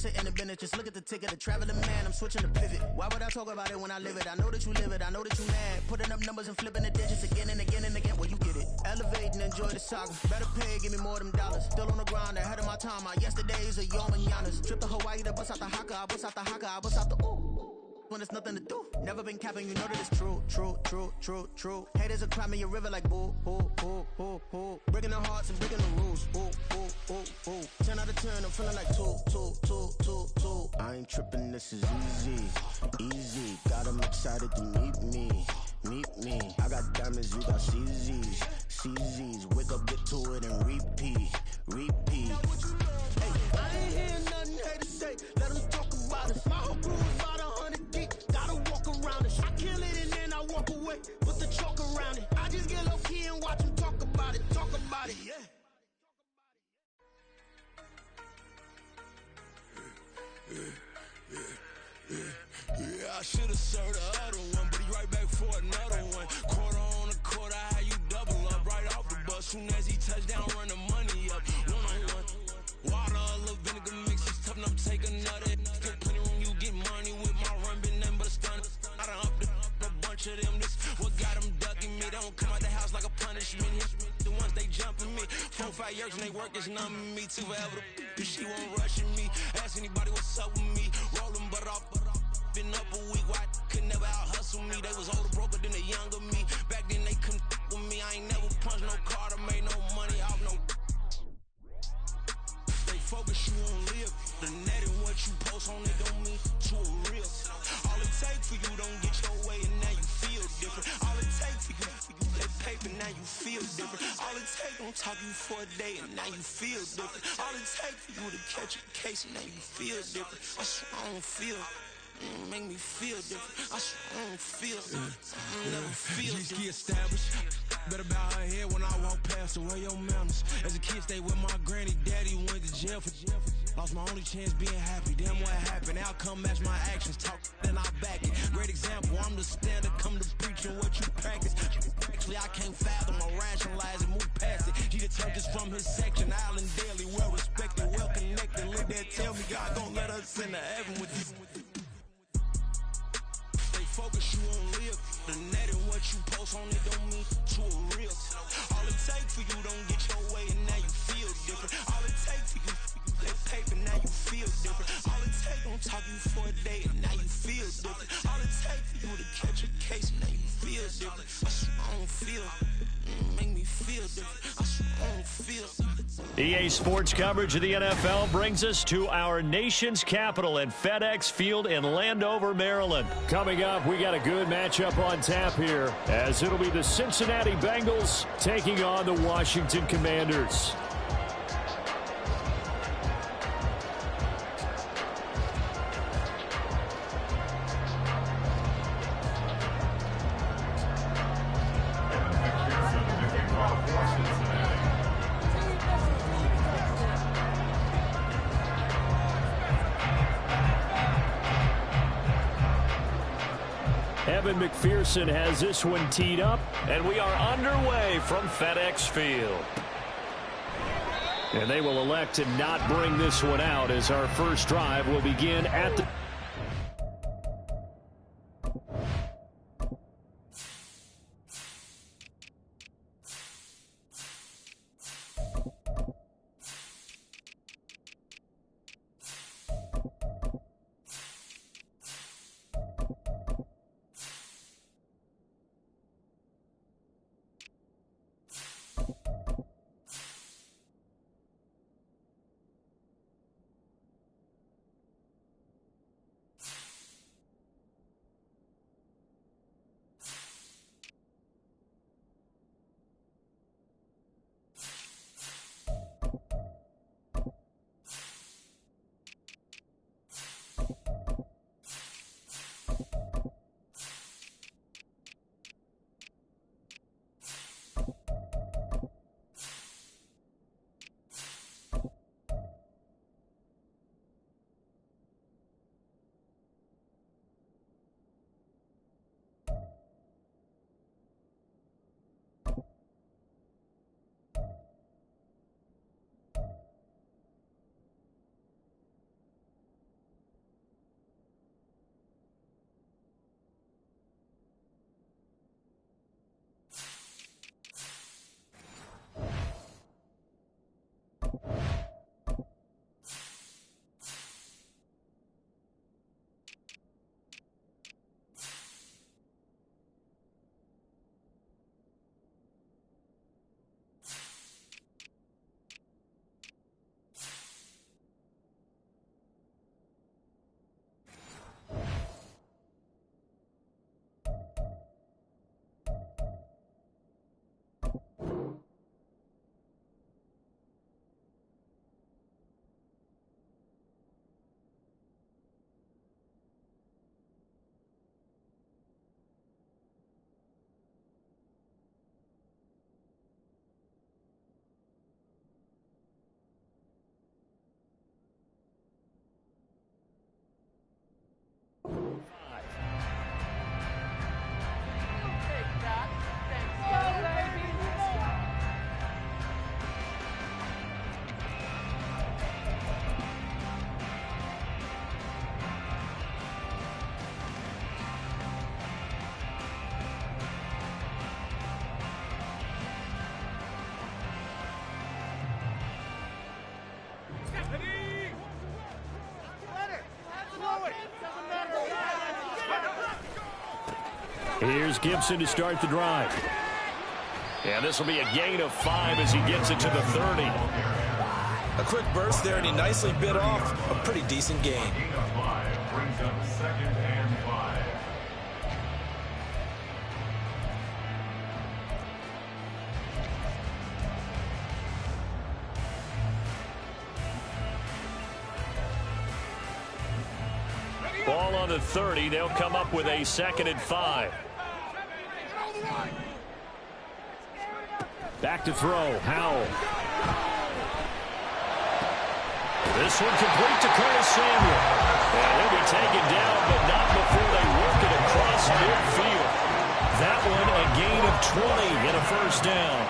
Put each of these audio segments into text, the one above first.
sit in the business, just look at the ticket. A traveling man, I'm switching the pivot. Why would I talk about it when I live it? I know that you live it, I know that you mad. Putting up numbers and flipping the digits again and again and again. Well, you get it. Elevate and enjoy the saga. Better pay, give me more than dollars. Still on the grind, ahead of my time. My yesterdays are yo mananas. Trip to Hawaii to bust out the haka. I bust out the haka, I bust out the ooh. When there's nothing to do. Never been capping, you know that it's true, true, true, true, true. Haters are climbing your river like boo, boo, boo, boo, boo. Breaking their hearts and breaking the rules. Ooh, ooh, ooh, ooh. 10 out of 10, I'm feeling like two. I ain't tripping, this is easy. Got 'em excited to meet me. I got diamonds, you got CZs. Wake up, get to it and repeat. Hey, I ain't hearing nothing haters say. Let them talk about us. My whole crew is about 100 deep. Gotta walk around it. I kill it and then I walk away. Put the chalk around it. I just get low key and watch them talk about it. Yeah. Yeah, I should've served the other one, but he right back for another one. Quarter on a quarter, how you double up right off the bus. Soon as he touch down, run the money up. One-on-one. Water, a little vinegar mix, it's tough enough to take another. Still plenty room, you get money with my run, been nothing but a stun. I done up a bunch of them, this what got them ducking me. They don't come out the house like a punishment. The ones they jumping me. 4-5 years and they work is numbing me. Too forever, she won't rushing me. Ask anybody what's up with me. Rollin' butter off. Been up a week, why could never out hustle me? They was older, broker than the younger me. Back then they couldn't with me. I ain't never punched no card or made no money off no. They focus, you on live. The net and what you post on it don't mean to a real. All it takes for you don't get your way and now you feel different. All it takes for you that paper, now you feel different. All it takes don't talk you for a day and now you feel different. All it takes for you to catch a case and now you feel different. I swear I don't feel. Make me feel different. I swear I don't feel. Never feel different. Get established. Better bow her head when I walk past the way your manners. As a kid, stayed with my granny. Daddy went to jail for. Lost my only chance being happy. Damn, what happened? Outcome match my actions. Talk, then I back it. Great example. I'm the standard. Come to preaching what you practice. Actually, I can't fathom or rationalize and move past it. He determined this from his section. Island Daily, well respected, well connected. Look there, tell me God gon' let us into heaven with this. Focus, you on live. The net and what you post on it don't mean to a real. All it takes for you don't get your way and now you feel different. All it takes for you that paper, now you feel different. All it takes don't talk you for a day and now you feel different. All it takes for you to catch a case and now you feel different. I swear I don't feel. Make me feel different. I swear I don't feel. EA Sports coverage of the NFL brings us to our nation's capital at FedEx Field in Landover, Maryland. Coming up, we got a good matchup on tap here, as it'll be the Cincinnati Bengals taking on the Washington Commanders. Evan McPherson has this one teed up, and we are underway from FedEx Field. And they will elect to not bring this one out, as our first drive will begin at the... Here's Gibson to start the drive. And this will be a gain of 5 as he gets it to the 30. A quick burst there, and he nicely bit off a pretty decent gain. Ball on the 30. They'll come up with a 2nd and 5. Back to throw. Howell. This one complete to Curtis Samuel. And he'll be taken down, but not before they work it across midfield. That one a gain of 20 and a first down.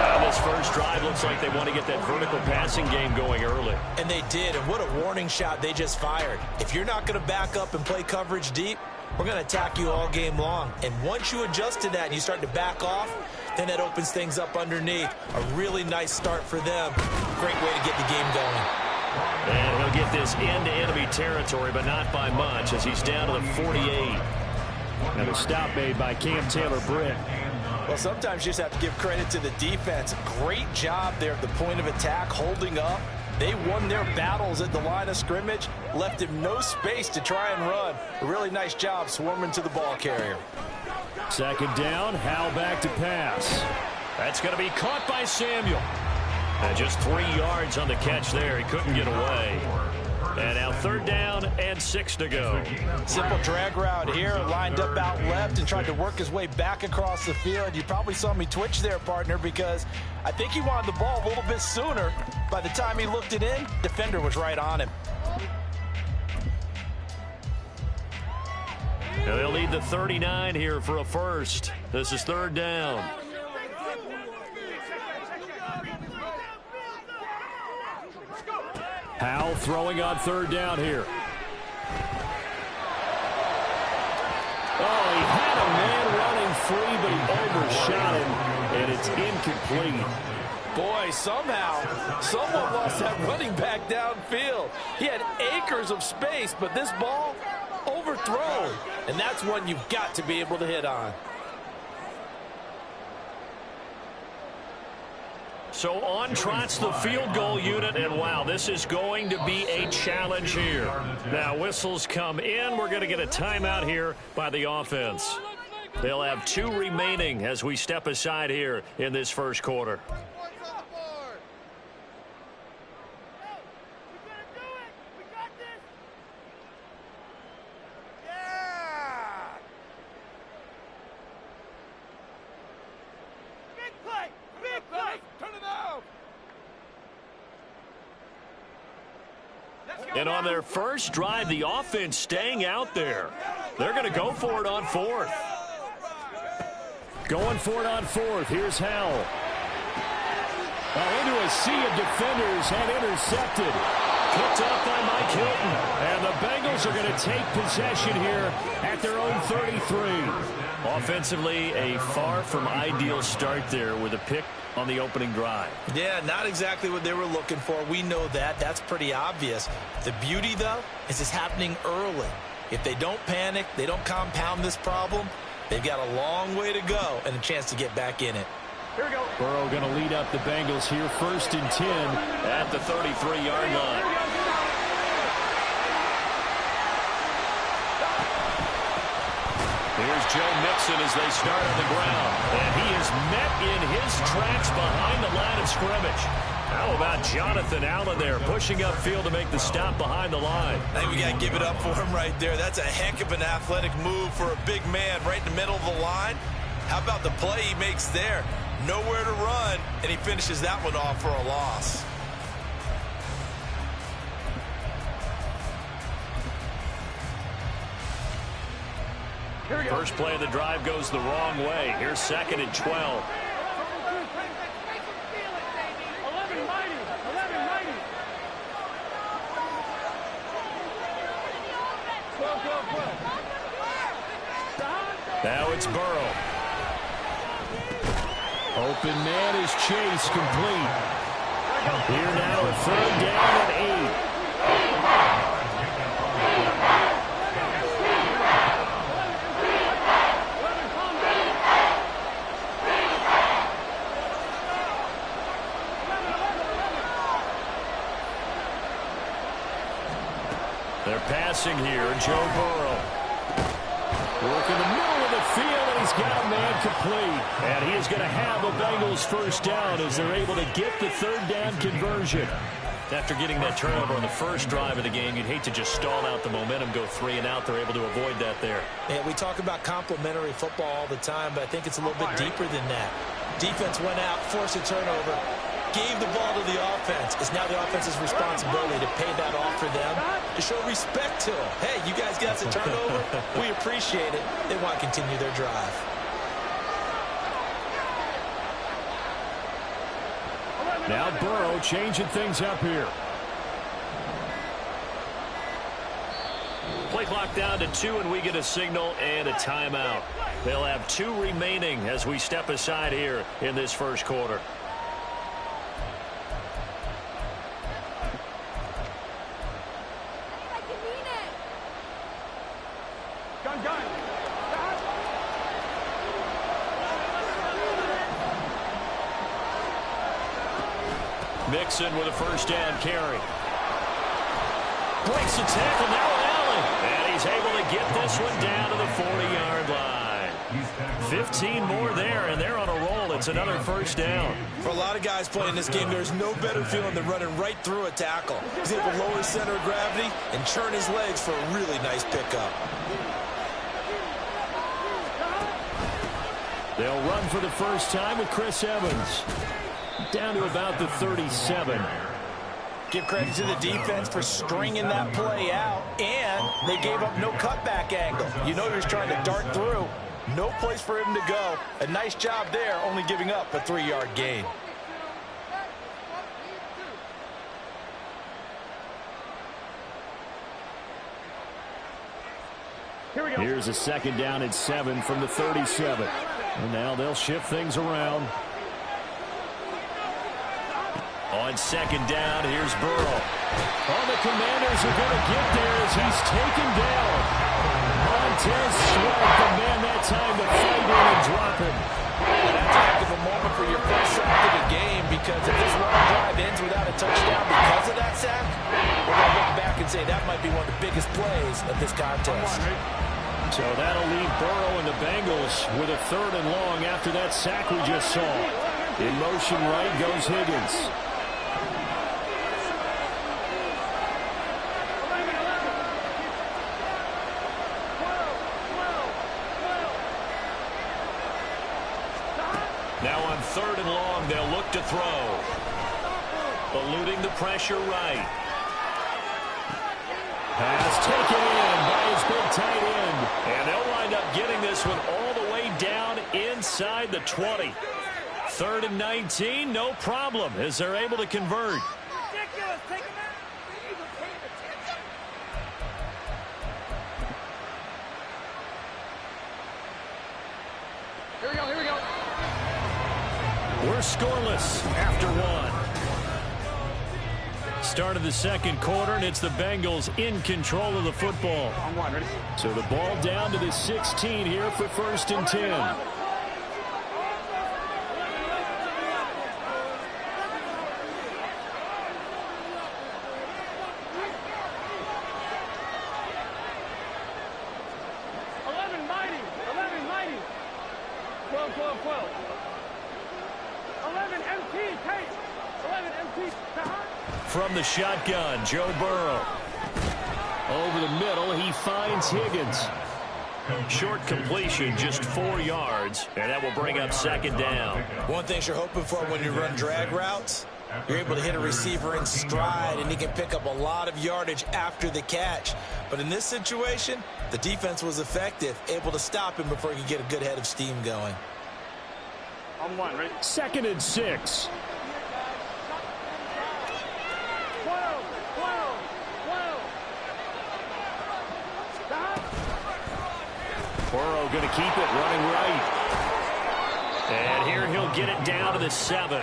Now this first drive looks like they want to get that vertical passing game going early. And they did, and what a warning shot they just fired. If you're not going to back up and play coverage deep, we're going to attack you all game long. And once you adjust to that and you start to back off, then that opens things up underneath. A really nice start for them. Great way to get the game going. And he'll get this into enemy territory, but not by much, as he's down to the 48. And a stop made by Cam Taylor-Britt. Well, sometimes you just have to give credit to the defense. Great job there at the point of attack, holding up. They won their battles at the line of scrimmage, left him no space to try and run. A really nice job swarming to the ball carrier. 2nd down, Howell back to pass. That's going to be caught by Samuel. And just 3 yards on the catch there. He couldn't get away. And now 3rd down and 6 to go. Simple drag route here, lined up out left and tried to work his way back across the field. You probably saw me twitch there, partner, because I think he wanted the ball a little bit sooner. By the time he looked it in, defender was right on him. Now they'll need the 39 here for a first. This is 3rd down. Howell throwing on 3rd down here. Oh, he had a man running free, but he overshot him, and it's incomplete. Boy, somehow, someone lost that running back downfield. He had acres of space, but this ball overthrown, and that's one you've got to be able to hit on. So on trots the field goal unit, and wow, this is going to be a challenge here. Now whistles come in. We're going to get a timeout here by the offense. They'll have 2 remaining as we step aside here in this first quarter. And on their first drive, the offense staying out there. They're going to go for it on 4th. Going for it on 4th. Here's Howell. Into a sea of defenders and intercepted. Picked up by Mike Hilton. And the Bengals are going to take possession here at their own 33. Offensively, a far from ideal start there with a pick on the opening drive. Yeah, not exactly what they were looking for. We know that. That's pretty obvious. The beauty, though, is it's happening early. If they don't panic, they don't compound this problem, they've got a long way to go and a chance to get back in it. Here we go. Burrow going to lead up the Bengals here, 1st and 10 at the 33-yard line. Here's Joe Mixon as they start on the ground. And he is met in his tracks behind the line of scrimmage. How about Jonathan Allen there pushing upfield to make the stop behind the line? I think we got to give it up for him right there. That's a heck of an athletic move for a big man right in the middle of the line. How about the play he makes there? Nowhere to run, and he finishes that one off for a loss. First play of the drive goes the wrong way. Here's 2nd and 12. Now it's Burrow. Open man is Chase, complete. Here now a 3rd down and 8. They're passing here. Joe Burrow. Working the middle of the field, and he's got a man complete. And he is going to have a Bengals first down as they're able to get the third down conversion. After getting that turnover on the first drive of the game, you'd hate to just stall out the momentum, go 3 and out. They're able to avoid that there. Yeah, we talk about complementary football all the time, but I think it's a little bit deeper than that. Defense went out, forced a turnover, gave the ball to the offense. It's now the offense's responsibility to pay that off for them, to show respect to them. Hey, you guys got the turnover. We appreciate it. They want to continue their drive. Now Burrow changing things up here. Play clock down to 2, and we get a signal and a timeout. They'll have 2 remaining as we step aside here in this first quarter. Mixon with a first down carry. Breaks the tackle, now Allen. And he's able to get this one down to the 40-yard line. 15 more there, and they're on a roll. It's another first down. For a lot of guys playing this game, there's no better feeling than running right through a tackle. He's able to lower his center of gravity and churn his legs for a really nice pickup. They'll run for the first time with Chris Evans. Down to about the 37. Give credit to the defense for stringing that play out, and they gave up no cutback angle. You know he was trying to dart through. No place for him to go. A nice job there, only giving up a 3-yard gain. Here's a second down and 7 from the 37. And now they'll shift things around. On second down, here's Burrow. Oh, the Commanders are going to get there as he's taken down. Montez Sweat, the man that time to fight in and drop him. And that's a heck of a moment for your first sack of the game, because if this long drive ends without a touchdown because of that sack, we're going to look back and say that might be one of the biggest plays of this contest. So that'll leave Burrow and the Bengals with a 3rd and long after that sack we just saw. In motion right goes Higgins. Now on 3rd and long, they'll look to throw. Eluding the pressure right. Pass taken in by his big tight end. And they'll wind up getting this one all the way down inside the 20. 3rd and 19, no problem, as they're able to convert. Here we go. We're scoreless after 1. Start of the second quarter, and it's the Bengals in control of the football. So the ball down to the 16 here for 1st and 10. From the shotgun, Joe Burrow. Over the middle, he finds Higgins. Short completion, just 4 yards, and that will bring up 2nd down. One thing you're hoping for when you run drag routes, you're able to hit a receiver in stride, and he can pick up a lot of yardage after the catch. But in this situation, the defense was effective, able to stop him before he could get a good head of steam going. On 1, ready? 2nd and 6. Burrow going to keep it running right. And here he'll get it down to the 7.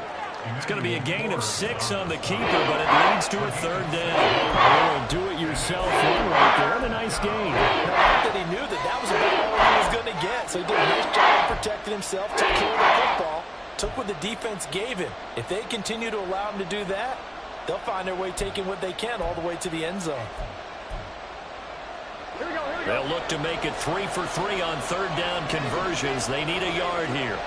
It's going to be a gain of 6 on the keeper, but it leads to a 3rd down. Do-it-yourself one right there, and a nice gain. That he knew that was about all he was going to get, so he did a nice job of protecting himself, took care of the football, took what the defense gave him. If they continue to allow him to do that, they'll find their way taking what they can all the way to the end zone. They'll look to make it 3 for 3 on third down conversions. They need a yard here.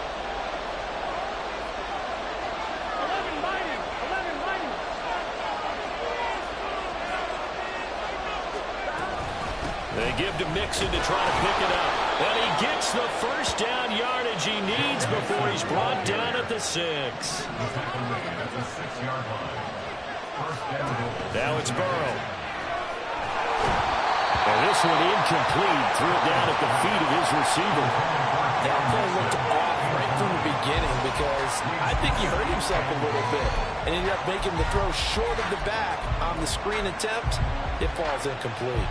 They give to Mixon to try to pick it up. And he gets the first down yardage he needs before he's brought down at the 6. Now it's Burrow. And this one incomplete. Threw it down at the feet of his receiver. That play looked off right from the beginning because I think he hurt himself a little bit and ended up making the throw short of the back on the screen attempt. It falls incomplete.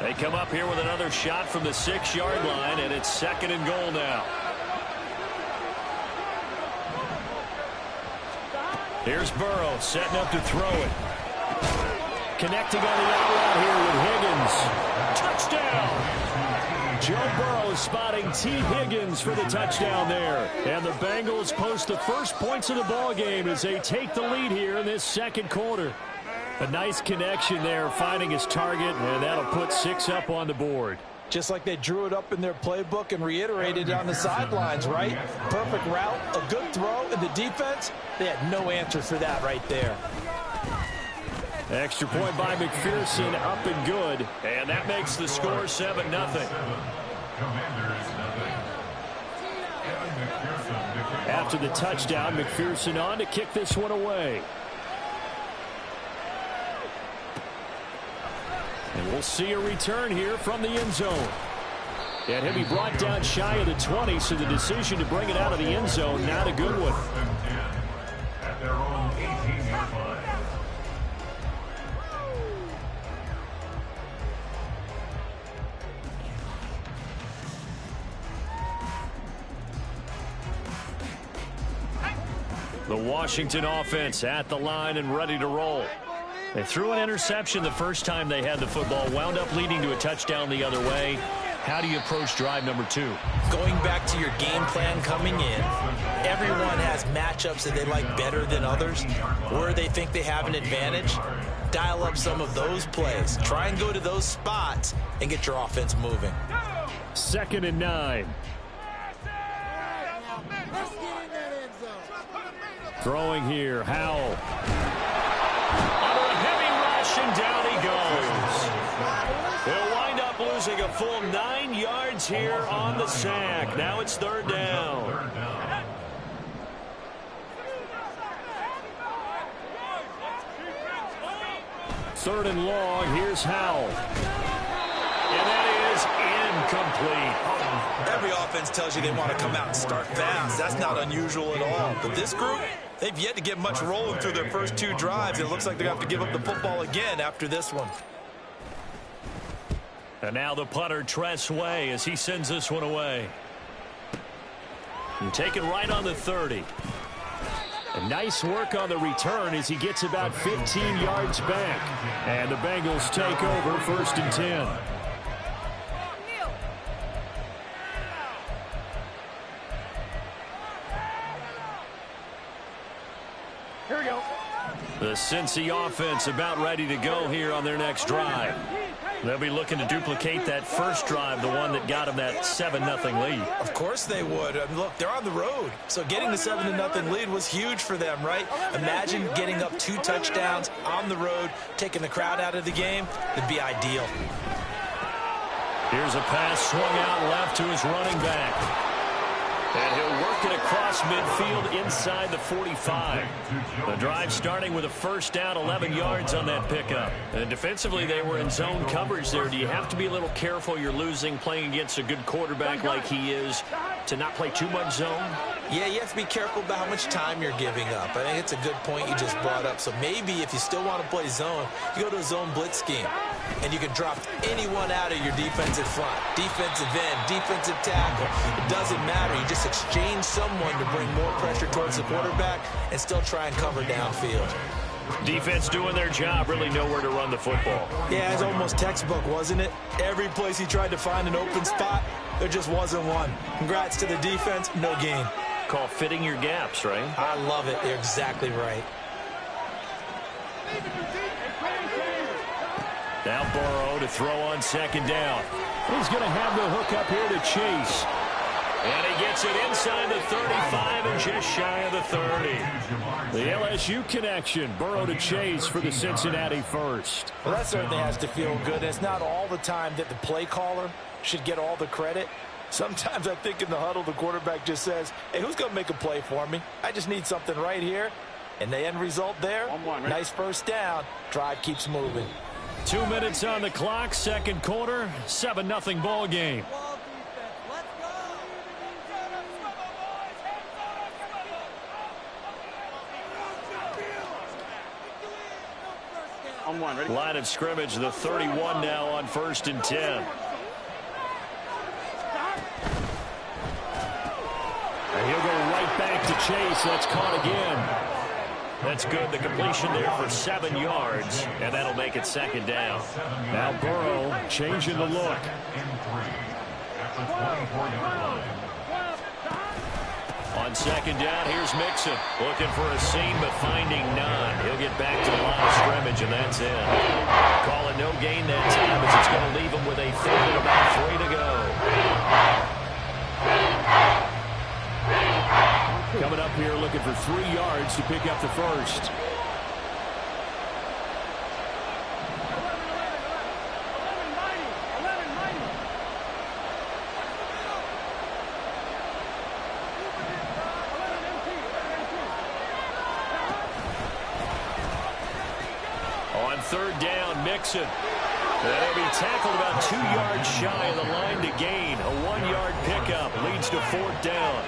They come up here with another shot from the 6-yard line, and it's 2nd and goal now. Here's Burrow setting up to throw it. Connecting on the out route here with Higgins. Touchdown! Joe Burrow spotting T. Higgins for the touchdown there. And the Bengals post the first points of the ball game as they take the lead here in this second quarter. A nice connection there, finding his target, and that'll put 6 up on the board. Just like they drew it up in their playbook and reiterated it on the sidelines, right? Perfect route, a good throw, and the defense, they had no answer for that right there. Extra point by McPherson, up and good, and that makes the score 7-0. After the touchdown, McPherson on to kick this one away. And we'll see a return here from the end zone. And he'll be brought down shy of the 20, so the decision to bring it out of the end zone, not a good one. At their own 18-yard line. The Washington offense at the line and ready to roll. They threw an interception the first time they had the football, wound up leading to a touchdown the other way. How do you approach drive number 2? Going back to your game plan coming in, everyone has matchups that they like better than others, where they think they have an advantage. Dial up some of those plays. Try and go to those spots and get your offense moving. 2nd and 9. Throwing here, Howell. Under a heavy rush, and down he goes. They'll wind up losing a full 9 yards here on the sack. Now it's 3rd down. Third and long, here's Howell. And that is incomplete. Every offense tells you they want to come out and start fast. That's not unusual at all. But this group, they've yet to get much rolling through their first 2 drives. It looks like they're going to have to give up the football again after this one. And now the punter, Tress Way, as he sends this one away. And taken right on the 30. And nice work on the return as he gets about 15 yards back. And the Bengals take over 1st and 10. Here we go. The Cincy offense about ready to go here on their next drive. They'll be looking to duplicate that first drive, the one that got them that 7-0 lead. Of course they would. I mean, look, they're on the road. So getting the 7-0 lead was huge for them, right? Imagine getting up 2 touchdowns on the road, taking the crowd out of the game. It'd be ideal. Here's a pass swung out left to his running back. And he'll work it across midfield inside the 45. The drive starting with a first down, 11 yards on that pickup. And defensively, they were in zone coverage there. Do you have to be a little careful you're losing playing against a good quarterback like he is to not play too much zone? Yeah, you have to be careful about how much time you're giving up. I think it's a good point you just brought up. So maybe if you still want to play zone, you go to a zone blitz scheme. And you can drop anyone out of your defensive front. Defensive end, defensive tackle. It doesn't matter. You just exchange someone to bring more pressure towards the quarterback and still try and cover downfield. Defense doing their job, really nowhere to run the football. Yeah, it's almost textbook, wasn't it? Every place he tried to find an open spot, there just wasn't one. Congrats to the defense, no gain. Call fitting your gaps, right? I love it. You're exactly right. Now Burrow to throw on second down. He's going to have the hook up here to Chase. And he gets it inside the 35 and just shy of the 30. The LSU connection, Burrow to Chase for the Cincinnati first. Well, that certainly has to feel good. It's not all the time that the play caller should get all the credit. Sometimes I think in the huddle, the quarterback just says, hey, who's going to make a play for me? I just need something right here. And the end result there, nice first down. Drive keeps moving. 2 minutes on the clock, second quarter, 7-0 ball game. Line of scrimmage, the 31 now on 1st and 10. And he'll go right back to Chase. That's caught again. That's good. The completion there for 7 yards, and that'll make it second down. Now Burrow changing the look. On second down, here's Mixon. Looking for a seam, but finding none. He'll get back to the line of scrimmage, and that's it. Call it no gain that time, as it's going to leave him with a third and about 3 to go. Coming up here looking for 3 yards to pick up the first. On third down, Mixon. And he'll be tackled about 2 yards shy of the line to gain. A 1-yard pickup leads to 4th down.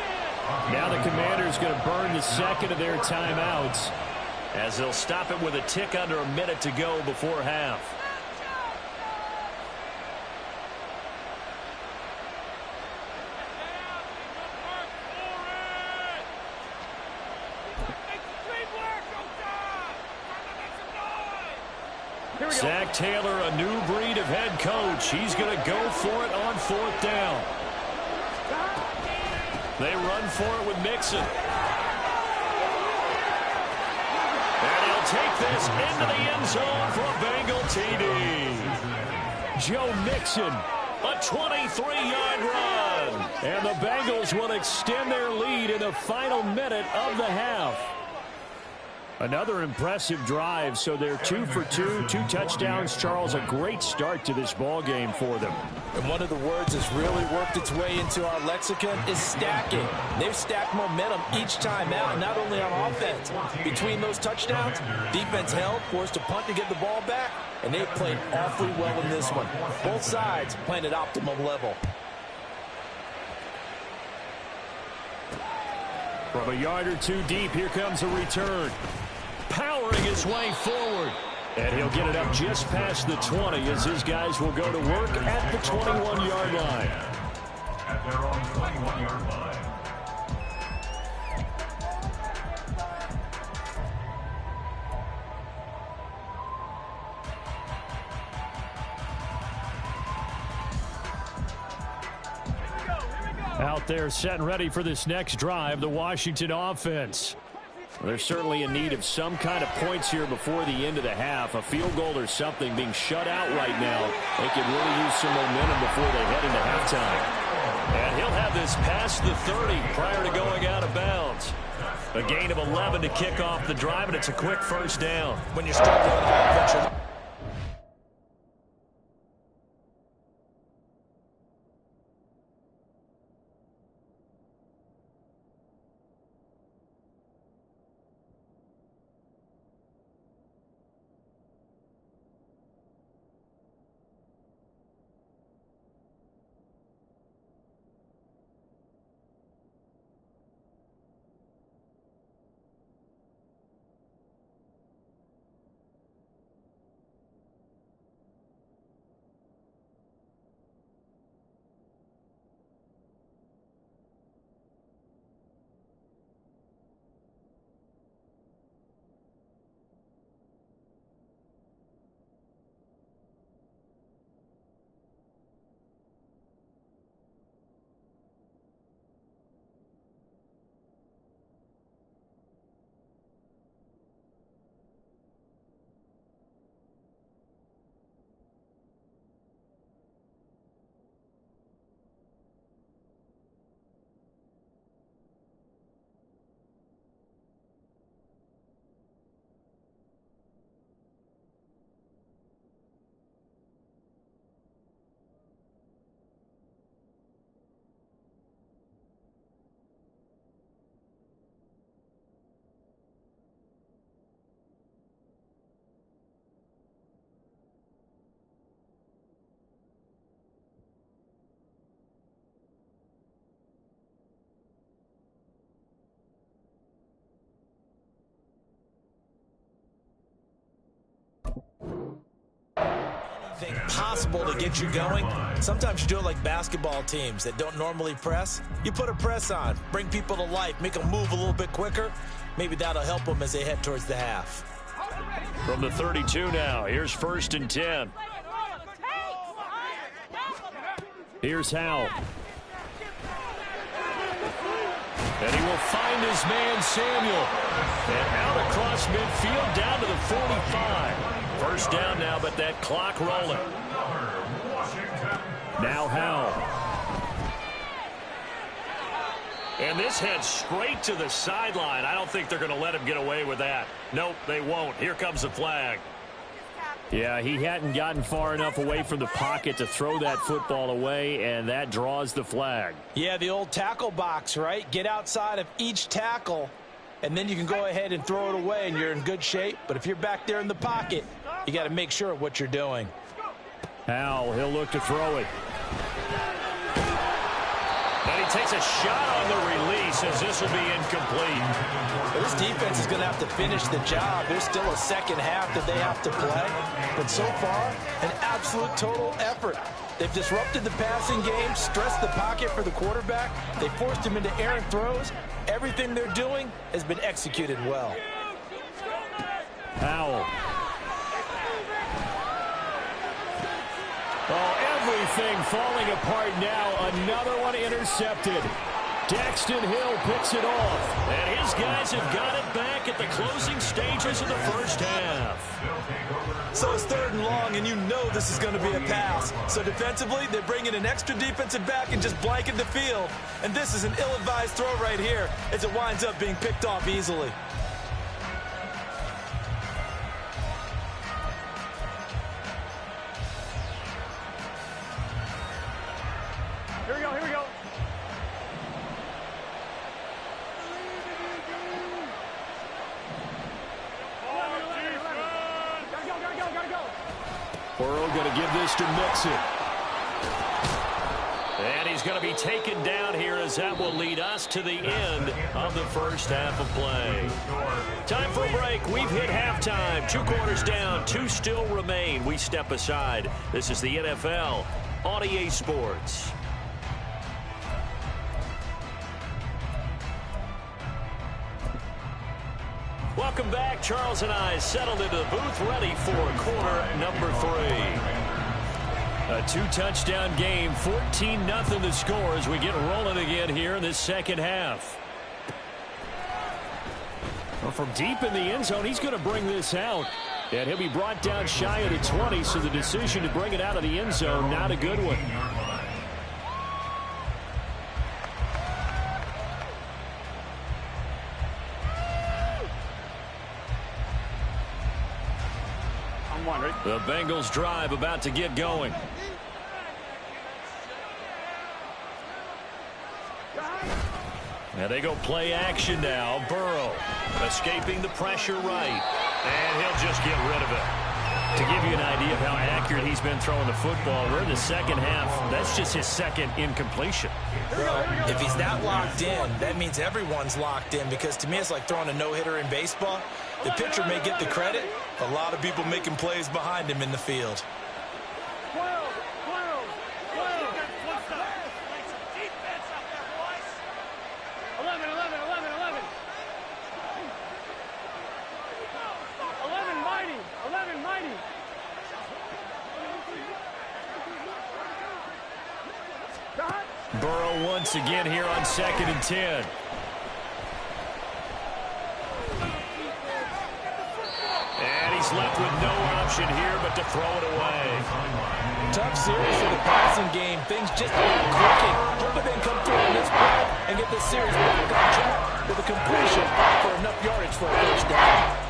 Now the Commanders going to burn the second of their timeouts, as they'll stop it with a tick under a minute to go before half. Zach Taylor, a new breed of head coach. He's going to go for it on 4th down. They run for it with Mixon. And he'll take this into the end zone for a Bengal TD. Joe Mixon. A 23-yard run. And the Bengals will extend their lead in the final minute of the half. Another impressive drive, so they're 2 for 2, 2 touchdowns. Charles, a great start to this ball game for them. And one of the words that's really worked its way into our lexicon is stacking. They've stacked momentum each time out, not only on offense. Between those touchdowns, defense held, forced to punt to get the ball back, and they've played awfully well in this one. Both sides playing at optimum level. From a yard or 2 deep, here comes a return. Powering his way forward. And he'll get it up just past the 20 as his guys will go to work at the 21-yard line. At their own 21-yard line. Out there set and ready for this next drive, the Washington offense. They're certainly in need of some kind of points here before the end of the half. A field goal or something, being shut out right now. They could really use some momentum before they head into halftime. And he'll have this past the 30 prior to going out of bounds. A gain of 11 to kick off the drive, and it's a quick first down. When you're struggling on offense, everything possible to get you going. Sometimes you do it like basketball teams that don't normally press. You put a press on, bring people to life, make them move a little bit quicker. Maybe that'll help them as they head towards the half. From the 32 now, here's 1st and 10. Here's Howell. And he will find his man, Samuel. And out across midfield, down to the 45. First down now, but that clock rolling. Now Howell. And this heads straight to the sideline. I don't think they're going to let him get away with that. Nope, they won't. Here comes the flag. Yeah, he hadn't gotten far enough away from the pocket to throw that football away, and that draws the flag. Yeah, the old tackle box, right? Get outside of each tackle, and then you can go ahead and throw it away, and you're in good shape. But if you're back there in the pocket, you got to make sure of what you're doing. Howell, he'll look to throw it. And he takes a shot on the release as this will be incomplete. This defense is going to have to finish the job. There's still a second half that they have to play. But so far, an absolute total effort. They've disrupted the passing game, stressed the pocket for the quarterback. They forced him into errant throws. Everything they're doing has been executed well. Howell. Oh, everything falling apart now. Another one intercepted. Daxton Hill picks it off. And his guys have got it back at the closing stages of the first half. So it's 3rd and long, and you know this is going to be a pass. So defensively, they bring in an extra defensive back and just blanket the field. And this is an ill-advised throw right here as it winds up being picked off easily. Here we go. Burrow going to give this to Mixon. And he's going to be taken down here as that will lead us to the end of the first half of play. Time for a break. We've hit halftime. 2 quarters down. 2 still remain. We step aside. This is the NFL on EA Sports. Welcome back. Charles and I settled into the booth, ready for quarter number 3. A 2-touchdown game, 14-0 the score as we get rolling again here in this second half. Well, from deep in the end zone, he's going to bring this out. And he'll be brought down shy of the 20, so the decision to bring it out of the end zone, not a good one. The Bengals drive about to get going. And they go play action now. Burrow escaping the pressure right. And he'll just get rid of it. To give you an idea of how accurate he's been throwing the football, we're in the second half. That's just his second incompletion. Well, if he's not locked in, that means everyone's locked in, because to me it's like throwing a no-hitter in baseball. The pitcher may get the credit. A lot of people making plays behind him in the field. 12. 11 mighty. Burrow once again here on 2nd and 10. And he's left with no option here but to throw it away. Tough series for the passing game. Things just aren't clicking. Hoping they can come through in this play and get this series back on track with a completion for enough yardage for a first down.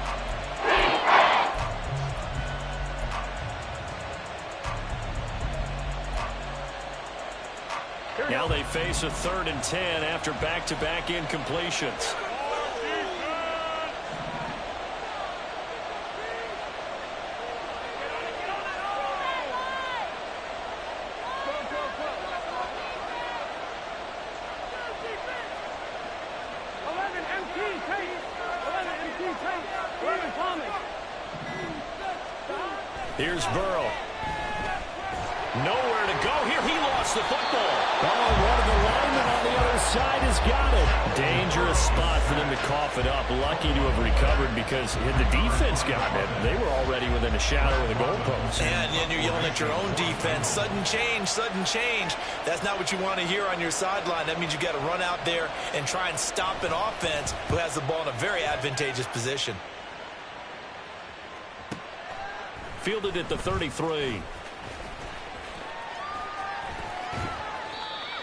Now they face a 3rd and 10 after back-to-back incompletions. Here's Burrow. Nowhere to go here. He lost the football. Oh, one of the linemen on the other side has got it. Dangerous spot for them to cough it up. Lucky to have recovered because had the defense gotten it, they were already within a shadow of the goalpost. And then you're yelling at your own defense. Sudden change, sudden change. That's not what you want to hear on your sideline. That means you got to run out there and try and stop an offense who has the ball in a very advantageous position. Fielded at the 33.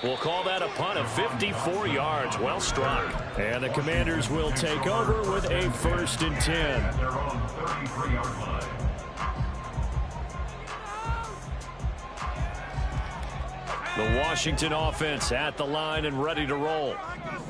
We'll call that a punt of 54 yards. Well struck. And the Commanders will take over with a 1st and 10. Their own 33-yard line. The Washington offense at the line and ready to roll.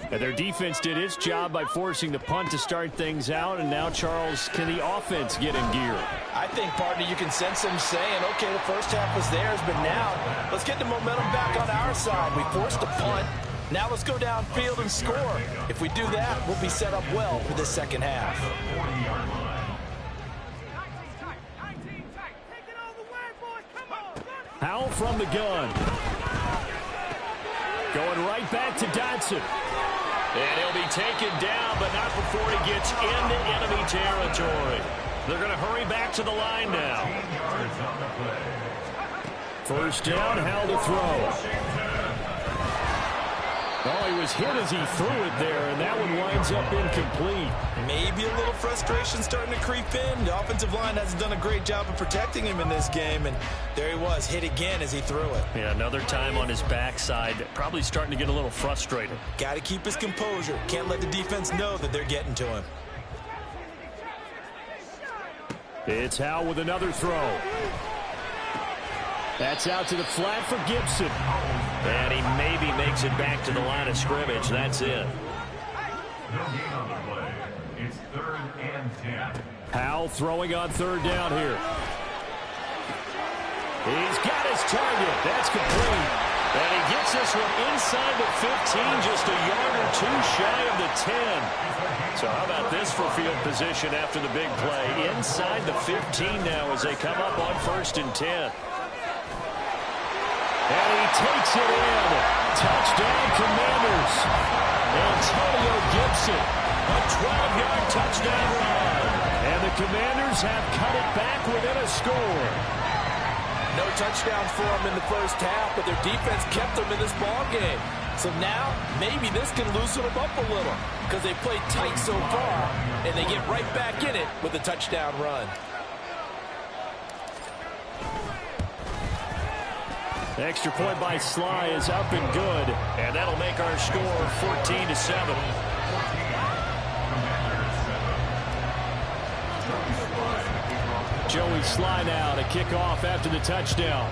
And their defense did its job by forcing the punt to start things out. And now, Charles, can the offense get in gear? I think, partner, you can sense them saying, okay, the first half was theirs, but now let's get the momentum back on our side. We forced a punt. Now let's go downfield and score. If we do that, we'll be set up well for this second half. Howell from the gun. Going right back to Dotson. And he'll be taken down, but not before he gets into enemy territory. They're going to hurry back to the line now. 1st down, Howell to throw. Oh, he was hit as he threw it there, and that one winds up incomplete. Maybe a little frustration starting to creep in. The offensive line hasn't done a great job of protecting him in this game, and there he was, hit again as he threw it. Yeah, another time on his backside, probably starting to get a little frustrated. Got to keep his composure. Can't let the defense know that they're getting to him. It's Howell with another throw. That's out to the flat for Gibson. And he maybe makes it back to the line of scrimmage. That's it. No gain on the play. It's 3rd and 10. Howell throwing on 3rd down here. He's got his target. That's complete. And he gets this one inside the 15, just a yard or two shy of the 10. So how about this for field position after the big play? Inside the 15 now as they come up on 1st and 10. And he takes it in. Touchdown, Commanders. Antonio Gibson, a 12-yard touchdown run. And the Commanders have cut it back within a score. No touchdowns for them in the first half, but their defense kept them in this ball game. So now, maybe this can loosen them up a little because they played tight so far, and they get right back in it with a touchdown run. The extra point by Sly is up and good, and that'll make our score 14-7. Joey Sly now to kick off after the touchdown.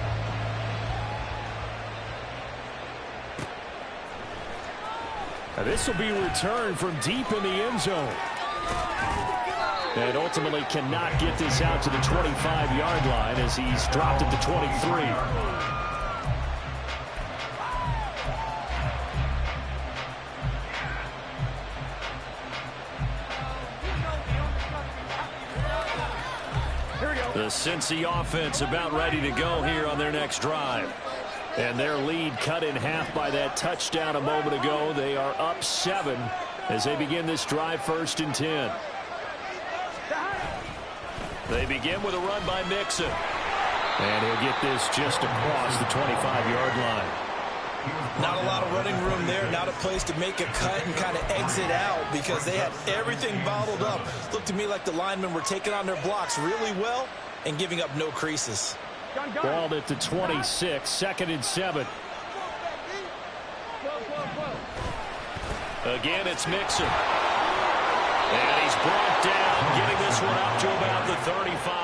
Now this will be returned from deep in the end zone. And ultimately cannot get this out to the 25-yard line as he's dropped at the 23. The Cincy offense about ready to go here on their next drive. And their lead cut in half by that touchdown a moment ago. They are up 7 as they begin this drive 1st and 10. They begin with a run by Mixon. And he'll get this just across the 25-yard line. Not a lot of running room there, not a place to make a cut and kind of exit out because they had everything bottled up. Looked to me like the linemen were taking on their blocks really well and giving up no creases. Balled at the 26, 2nd and 7. Again, it's Mixon. And he's brought down, getting this one up to about the 35.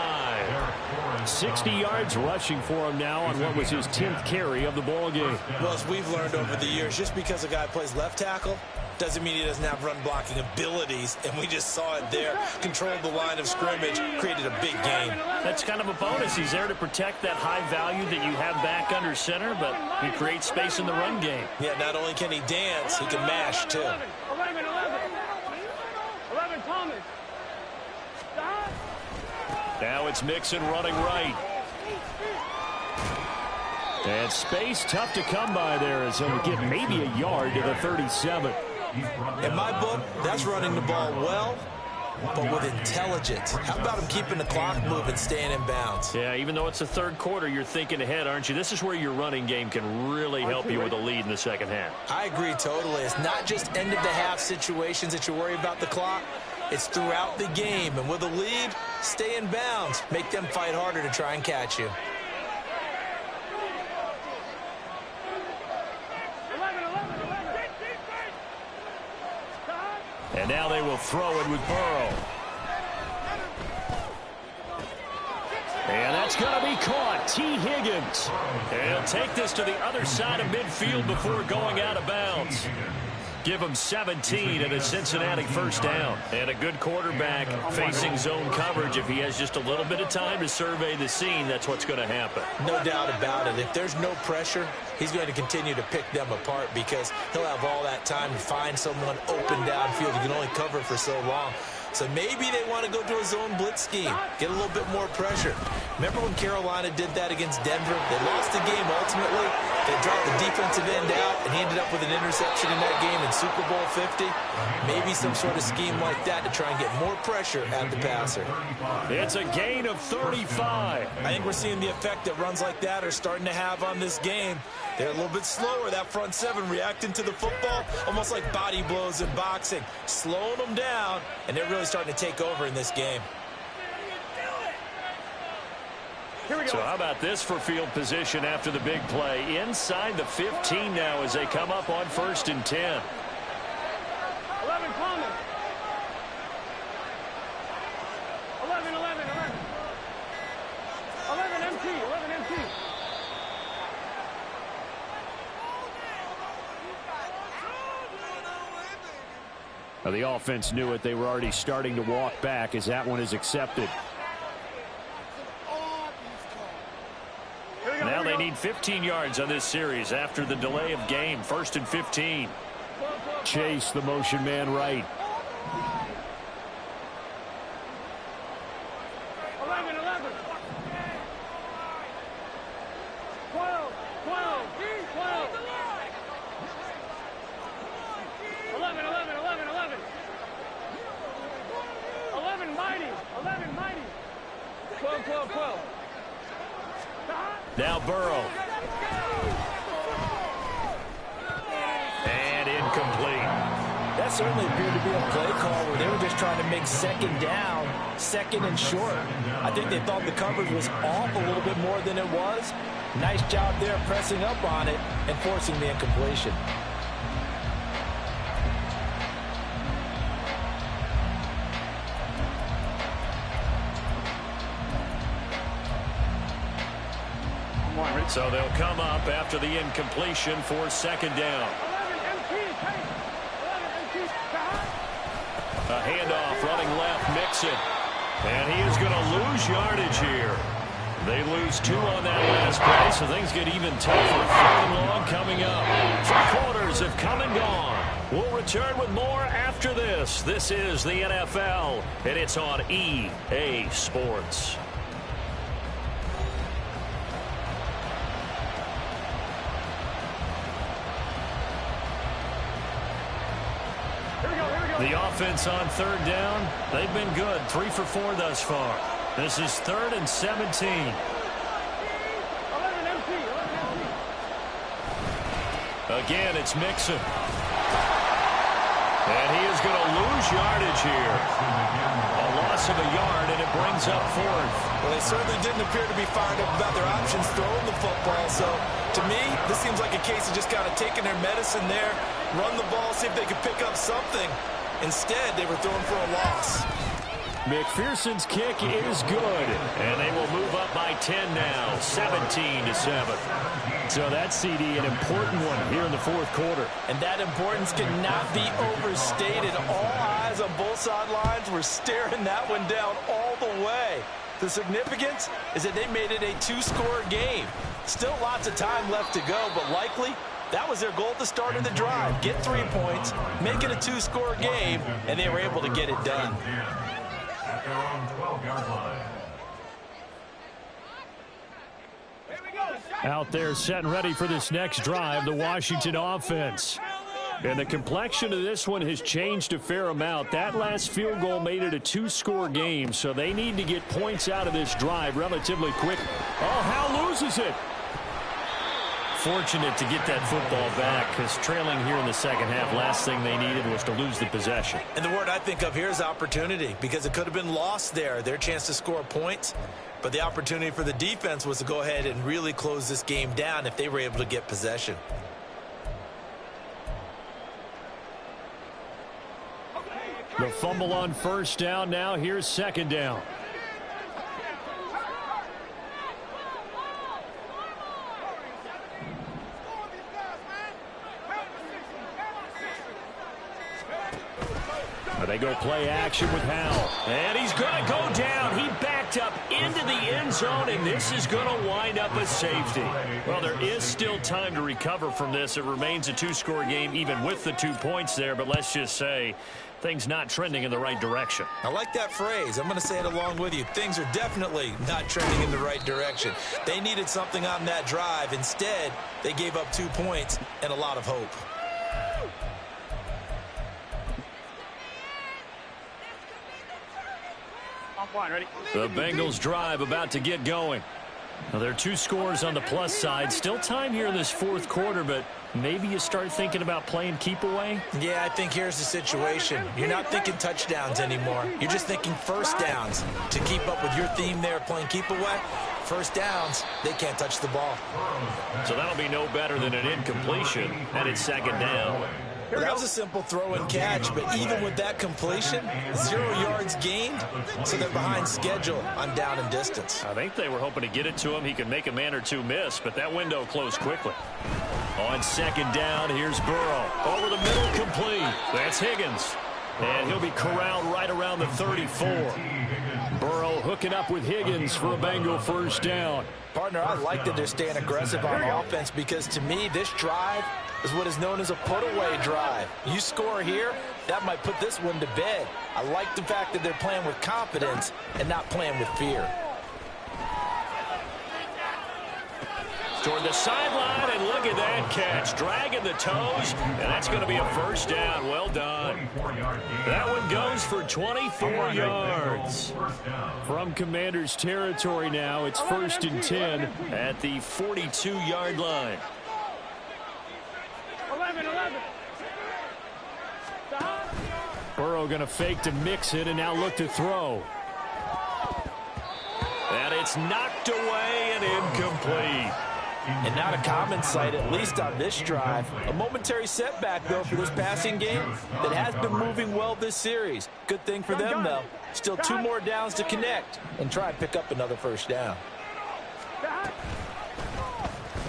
60 yards rushing for him now on what was his 10th carry of the ball game. Well, as we've learned over the years, just because a guy plays left tackle doesn't mean he doesn't have run blocking abilities, and we just saw it there. Controlled the line of scrimmage, created a big gain. That's kind of a bonus. He's there to protect that high value that you have back under center, but he creates space in the run game. Yeah, not only can he dance, he can mash, too. 11, Thomas. Now it's Mixon running right. And space tough to come by there as he'll get maybe a yard to the 37. In my book, that's running the ball well, but with intelligence. How about him keeping the clock moving, staying in bounds? Yeah, even though it's the third quarter, you're thinking ahead, aren't you? This is where your running game can really help you with a lead in the second half. I agree totally. It's not just end-of-the-half situations that you worry about the clock. It's throughout the game. And with a lead, stay in bounds. Make them fight harder to try and catch you. And now they will throw it with Burrow. And that's going to be caught. T. Higgins. And he'll take this to the other side of midfield before going out of bounds. Give him 17 and a Cincinnati first down. And a good quarterback facing zone coverage. If he has just a little bit of time to survey the scene, that's what's going to happen. No doubt about it. If there's no pressure, he's going to continue to pick them apart because he'll have all that time to find someone open downfield. He can only cover for so long. So maybe they want to go to a zone blitz scheme, get a little bit more pressure. Remember when Carolina did that against Denver? They lost the game ultimately. They dropped the defensive end out, and he ended up with an interception in that game in Super Bowl 50. Maybe some sort of scheme like that to try and get more pressure at the passer. It's a gain of 35. I think we're seeing the effect that runs like that are starting to have on this game. They're a little bit slower, that front seven, reacting to the football, almost like body blows in boxing, slowing them down, and they're really starting to take over in this game. So how about this for field position after the big play? Inside the 15 now as they come up on 1st and 10. 11 common. 11, 11, 11. 11 MT, 11 MT. Well, the offense knew it. They were already starting to walk back as that one is accepted. Now they need 15 yards on this series after the delay of game. 1st and 15. Chase the motion man right. 11, 11. 12, 12, 12. 11, 11, 11, 11. 11 mighty, 11 mighty. 12, 12, 12. Now Burrow. And incomplete. That certainly appeared to be a play call where they were just trying to make second down, second and short. I think they thought the coverage was off a little bit more than it was. Nice job there pressing up on it and forcing the incompletion. So they'll come up after the incompletion for second down. 11 MT, 11 MT. A handoff running left, Mixon. And he is going to lose yardage here. They lose 2 on that last play, so things get even tougher. 3rd and long coming up. 3 quarters have come and gone. We'll return with more after this. This is the NFL, and it's on EA Sports. The offense on 3rd down, they've been good. 3 for 4 thus far. This is 3rd and 17. 11 MT, 11 MT. Again, it's Mixon. And he is going to lose yardage here. A loss of a yard, and it brings up 4th. Well, they certainly didn't appear to be fired up about their options throwing the football. So, to me, this seems like a case of just kind of taking their medicine there, run the ball, see if they could pick up something. Instead, they were throwing for a loss. McPherson's kick is good, and they will move up by 10 now, 17-7. So that CD, an important one here in the 4th quarter. And that importance cannot be overstated. All eyes on both sidelines were staring that one down all the way. The significance is that they made it a 2-score game. Still lots of time left to go, but likely that was their goal at the start of the drive. Get 3 points, make it a 2-score game, and they were able to get it done. At their own 12-yard line. Here we go. Out there set and ready for this next drive, the Washington offense. And the complexion of this one has changed a fair amount. That last field goal made it a two-score game, so they need to get points out of this drive relatively quick. Oh, Howe loses it. Fortunate to get that football back, because trailing here in the second half, last thing they needed was to lose the possession. And the word I think of here is opportunity, because it could have been lost there, their chance to score points. But the opportunity for the defense was to go ahead and really close this game down if they were able to get possession. The fumble on first down. Now here's second down. They go play action with Howell. And he's going to go down. He backed up into the end zone, and this is going to wind up a safety. Well, there is still time to recover from this. It remains a two-score game even with the 2 points there, but let's just say things not trending in the right direction. I like that phrase. I'm going to say it along with you. Things are definitely not trending in the right direction. They needed something on that drive. Instead, they gave up 2 points and a lot of hope. Ready? The Bengals drive about to get going. Now, there are 2 scores on the plus side. Still time here in this fourth quarter, but maybe you start thinking about playing keep away? Yeah, I think here's the situation. You're not thinking touchdowns anymore. You're just thinking first downs. To keep up with your theme there, playing keep away, first downs, they can't touch the ball. So that'll be no better than an incompletion, and it's second down. Well, that was a simple throw and catch, but even with that completion, 0 yards gained, so they're behind schedule on down and distance. I think they were hoping to get it to him. He could make a man or two miss, but that window closed quickly. On second down, here's Burrow. Over the middle, complete. That's Higgins. And he'll be corralled right around the 34. Burrow hooking up with Higgins for a Bengal first down. Partner, I like that they're staying aggressive on offense, because to me, this drive is what is known as a put-away drive. You score here, that might put this one to bed. I like the fact that they're playing with confidence and not playing with fear. Toward the sideline, and look at that catch. Dragging the toes, and that's going to be a first down. Well done. That one goes for 24 yards. From Commanders territory now, it's 1st and 10 at the 42-yard line. 11. Burrow going to fake to mix it and now look to throw. And it's knocked away and incomplete. And not a common sight, at least on this drive. A momentary setback, though, for this passing game that has been moving well this series. Good thing for them, though. Still 2 more downs to connect and try and pick up another first down.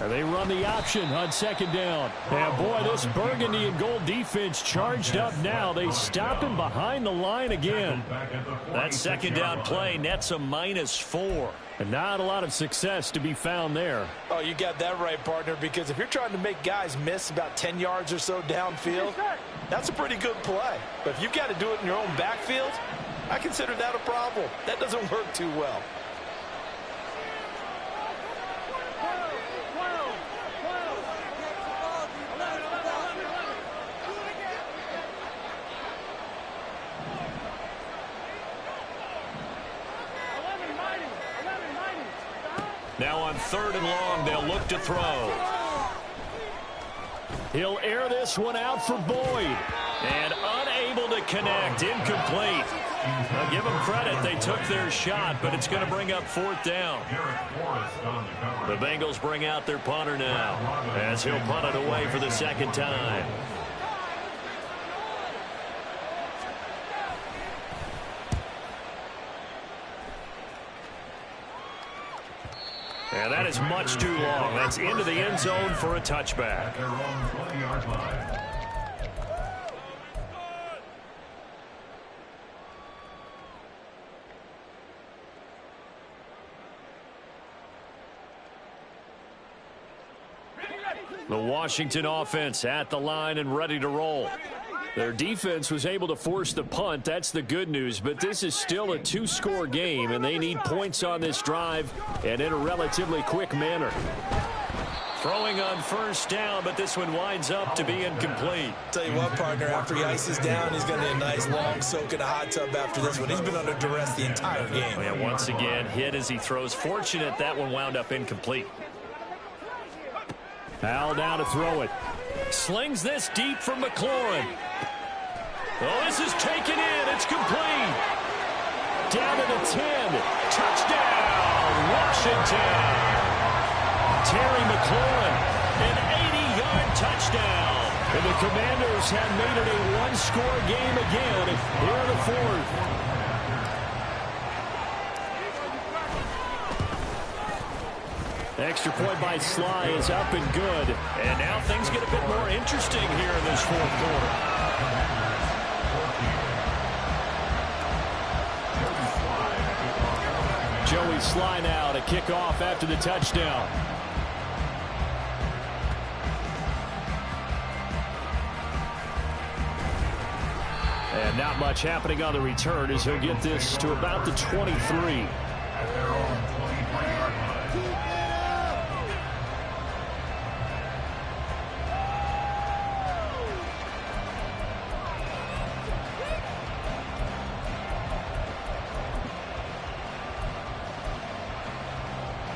And they run the option on second down. And boy, this burgundy and gold defense charged up now. They stop him behind the line again. That second down play nets a -4. And not a lot of success to be found there. Oh, you got that right, partner, because if you're trying to make guys miss about 10 yards or so downfield, that's a pretty good play. But if you've got to do it in your own backfield, I consider that a problem. That doesn't work too well. Now on 3rd and long, they'll look to throw. He'll air this one out for Boyd. And unable to connect. Incomplete. I'll give them credit. They took their shot, but it's going to bring up 4th down. The Bengals bring out their punter now, as he'll punt it away for the second time. And that is much too long. That's into the end zone for a touchback. The Washington offense at the line and ready to roll. Their defense was able to force the punt. That's the good news. But this is still a 2-score game, and they need points on this drive and in a relatively quick manner. Throwing on first down, but this one winds up to be incomplete. Tell you what, partner, after he ices down, he's going to need a nice long soak in a hot tub after this one. He's been under duress the entire game. Yeah, once again, hit as he throws. Fortunate that one wound up incomplete. Al now to throw it. Slings this deep from McLaurin. Oh, this is taken in. It's complete. Down to the 10. Touchdown, Washington. Terry McLaurin, an 80-yard touchdown. And the Commanders have made it a one-score game again here in the fourth. Extra point by Sly is up and good. And now things get a bit more interesting here in this fourth quarter. Joey Sly now to kick off after the touchdown. And not much happening on the return as he'll get this to about the 23.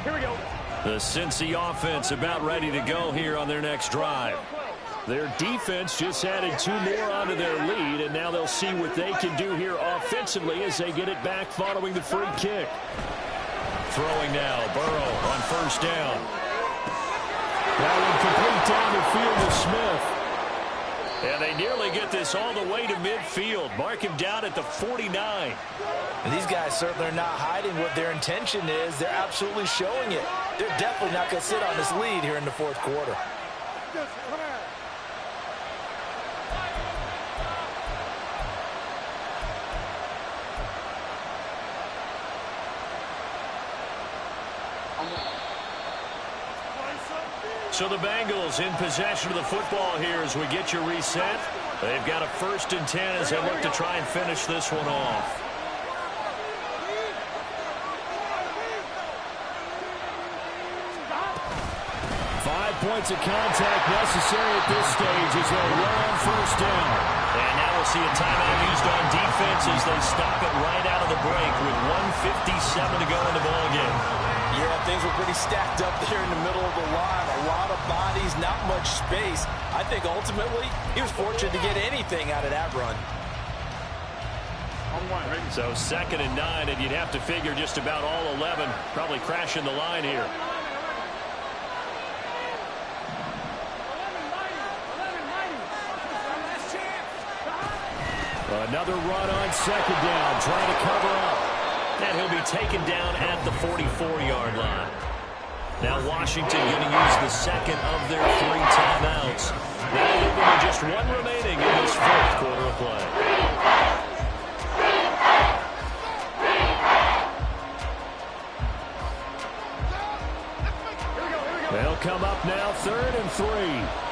Here we go. The Cincy offense about ready to go here on their next drive. Their defense just added 2 more onto their lead, and now they'll see what they can do here offensively as they get it back following the free kick. Throwing now, Burrow on first down. That one complete down the field to Smith. And they nearly get this all the way to midfield. Mark him down at the 49. And these guys certainly are not hiding what their intention is. They're absolutely showing it. They're definitely not going to sit on this lead here in the fourth quarter. So the Bengals in possession of the football here as we get you reset. They've got a 1st and 10 as they look to try and finish this one off. 5 points of contact necessary at this stage as they'll run on first down. And now we'll see a timeout used on defense as they stop it right out of the break with 1:57 to go in the ballgame. Yeah, things were pretty stacked up there in the middle of the line. A lot of bodies, not much space. I think ultimately he was fortunate to get anything out of that run. So 2nd and 9, and you'd have to figure just about all 11 probably crashing the line here. Another run on 2nd down, trying to cover up. And he'll be taken down at the 44-yard line. Now Washington going to use the 2nd of their 3 timeouts. That'll leave them with just 1 remaining in this 4th quarter of play. They'll come up now 3rd and 3.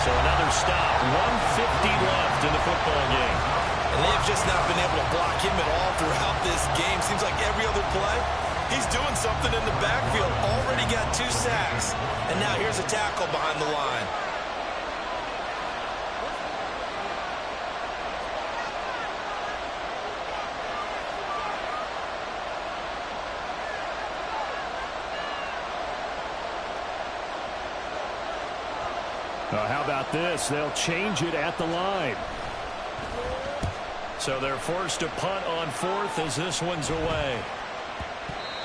So another stop, 1:50 left in the football game. And they've just not been able to block him at all throughout this game. Seems like every other play, he's doing something in the backfield. Already got 2 sacks. And now here's a tackle behind the line. How about this? They'll change it at the line. So they're forced to punt on 4th as this one's away.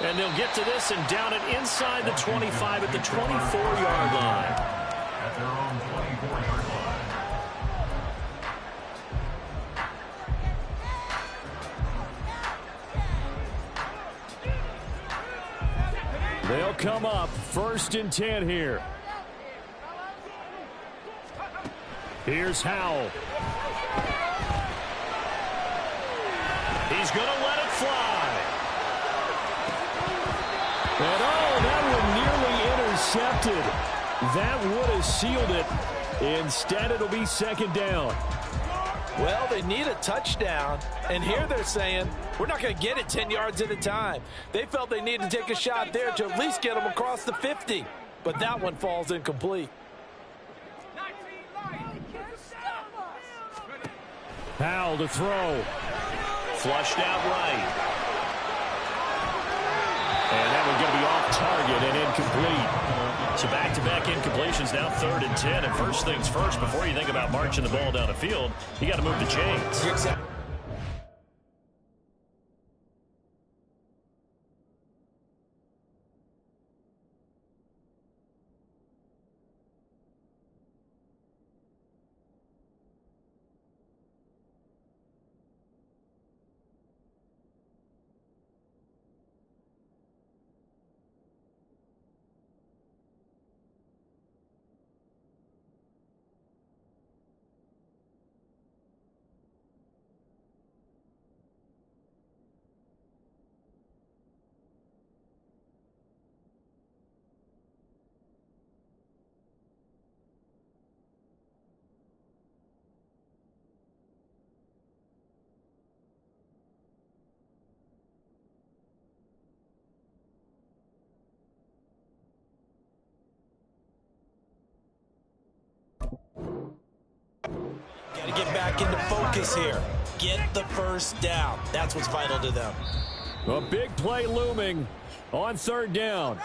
And they'll get to this and down it inside the 25 at the 24-yard line. At their own 24-yard line. They'll come up 1st and 10 here. Here's Howell. He's going to let it fly. And that one nearly intercepted. That would have sealed it. Instead, it'll be 2nd down. Well, they need a touchdown, and here they're saying, we're not going to get it 10 yards at a time. They felt they needed to take a shot there to at least get them across the 50, but that one falls incomplete. Howell to throw. Flushed out right. And that one going to be off target and incomplete. So back-to-back incompletions, now 3rd and 10. And first things first, before you think about marching the ball down the field, you got to move the chains. Exactly. Got to get back into focus here. Get the first down. That's what's vital to them. A big play looming on 3rd down.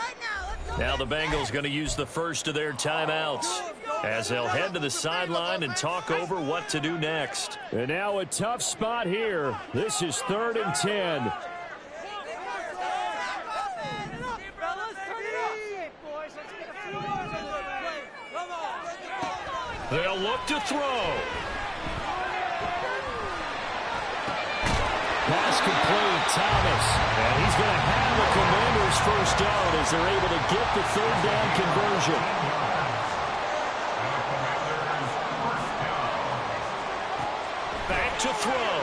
Now the Bengals going to use the first of their timeouts as they'll head to the sideline and talk over what to do next. And now a tough spot here. This is 3rd and 10. They'll look to throw. Pass complete, Thomas. And he's going to have the Commanders' first down as they're able to get the 3rd down conversion. Back to throw.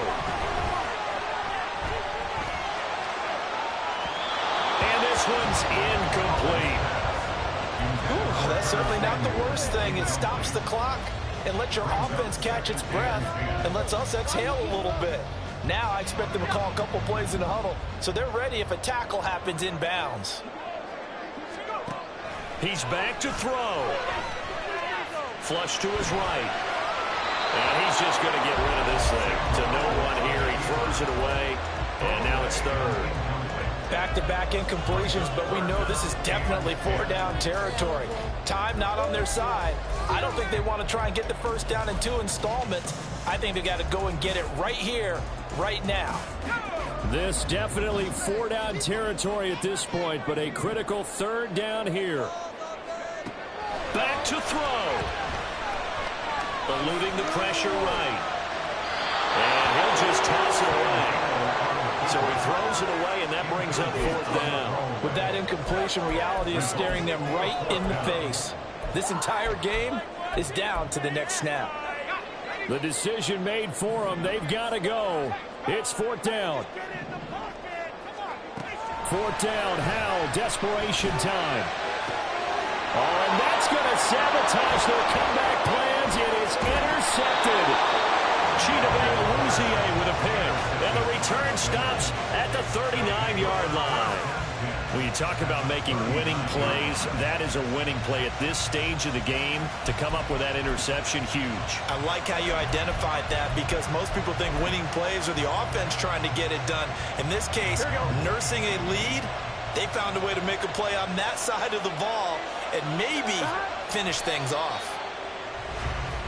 And this one's incomplete. Ooh, that's certainly not the worst thing. It stops the clock and lets your offense catch its breath and lets us exhale a little bit. Now I expect them to call a couple plays in the huddle, so they're ready if a tackle happens inbounds. He's back to throw. Flush to his right. And he's just going to get rid of this thing to no one here. He throws it away, and now it's 3rd. Back-to-back incompletions, but we know this is definitely 4-down territory. Time not on their side. I don't think they want to try and get the first down in 2 installments. I think they got to go and get it right here, right now. This definitely 4-down territory at this point, but a critical 3rd down here. Back to throw. Eluding the pressure right. And he'll just toss it away. So he throws it away, and that brings up 4th down. With that incompletion, reality is staring them right in the face. This entire game is down to the next snap. The decision made for them. They've got to go. It's 4th down. 4th down, Howell, desperation time. Oh, and that's going to sabotage their comeback plans. It is intercepted. Chidobe Awuzie with a pick. And the return stops at the 39-yard line. When you talk about making winning plays, that is a winning play at this stage of the game. To come up with that interception, huge. I like how you identified that because most people think winning plays are the offense trying to get it done. In this case, nursing a lead, they found a way to make a play on that side of the ball and maybe finish things off.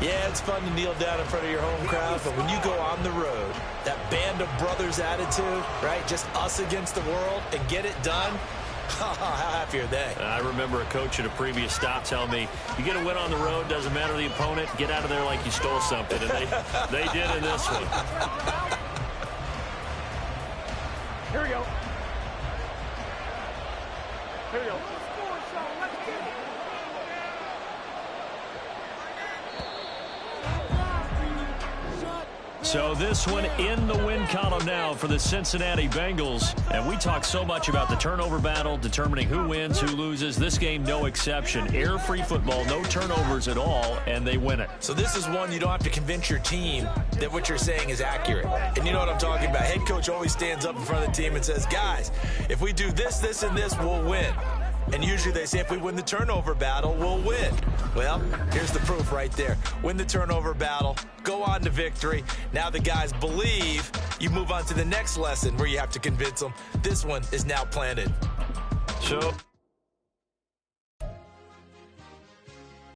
Yeah, it's fun to kneel down in front of your home crowd, but when you go on the road, that band of brothers attitude, right, just us against the world, and get it done, how happy are they? I remember a coach at a previous stop telling me, you get a win on the road, doesn't matter the opponent, get out of there like you stole something, and they did in this one. Here we go. Here we go. So this one in the win column now for the Cincinnati Bengals. And we talk so much about the turnover battle, determining who wins, who loses. This game, no exception. Air-free football, no turnovers at all, and they win it. So this is one you don't have to convince your team that what you're saying is accurate. And you know what I'm talking about. Head coach always stands up in front of the team and says, guys, if we do this, this, and this, we'll win. And usually they say if we win the turnover battle, we'll win. Well, here's the proof right there. Win the turnover battle, go on to victory. Now the guys believe. You move on to the next lesson where you have to convince them. This one is now planted. So